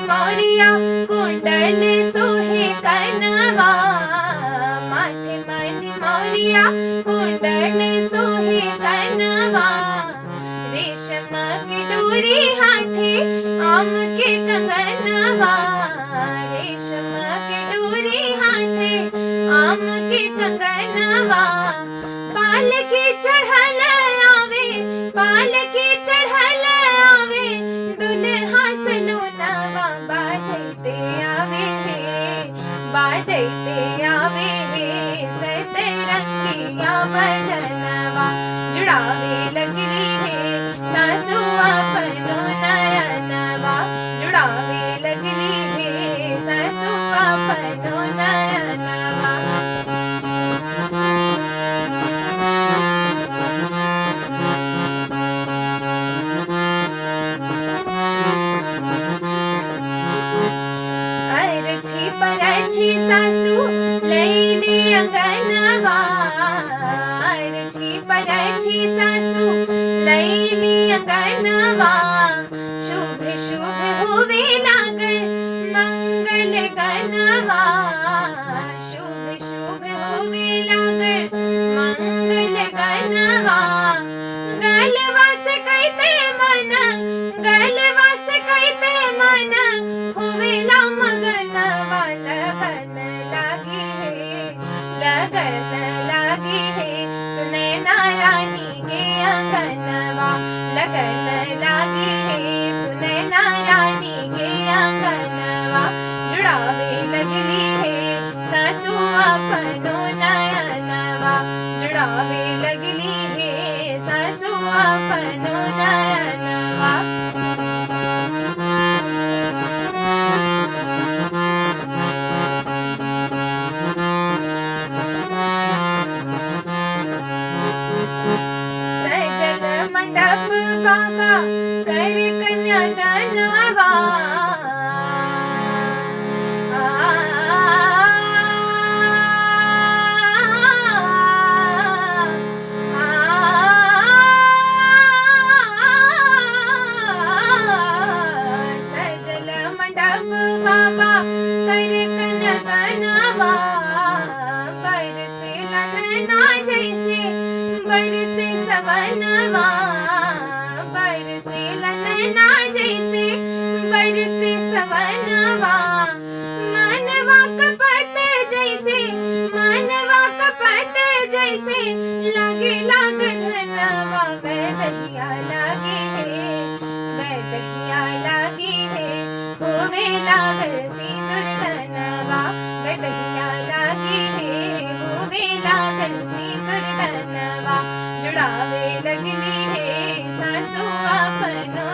मोरिया कुंडल सोहे कनवा, माथे मनी मोरिया कुंडल सोहे कनवा, रेशम की डोरी हाथे आम के कंगनवा, रेशम की डोरी हाथे आम के कंगनवा, पालकी चढ़ल आवे, पालकी चढ़ल आवे, दुल्हा सलोनवा बाजैते आवे हे, बाजैते आवे हे, सतरंगिया बजनवा जुड़ावे लगली हे, सासु अपनो नयनवा जुड़ावे लगली हे, सासु अपनो नयनवा। परछी सासू लैली अंगनवा, अर्छी परछी सासू लैली अंगनवा, शुभ शुभ होवे लागल मंगल गनवा, शुभ शुभ होवे लागल मंगल गनवा, गलवा से कहते मन, गलवा से कहते मन, होवेला मगनवा लगन लागी है, लगन लागी है, सुनैना रानी के अंगनवा लगन लागी है, सुनैना रानी के अंगनवा जुड़ावे लगली है, सासु अपनो नयनवा जुड़ावे लगली है, सासु अपनो नयनवा। मंडप बाबा कर कन्यादानवा, सजल मंडप बाबा कर कन्यादानवा, बरसे ललना जैसे बरसे सवनवा, बरसे ललना जैसे बरसे सवनवा, मनवा कपट जैसे, मनवा कपट जैसे लागे लाग धनवा, बैदहिया लागे है, बैदहिया लागे है, होवे लागल सिंदूर धनवा, बैदहिया लागे है, होवे लागल सिंदूर धनवा जुड़ावे लगली है, सासु अपनो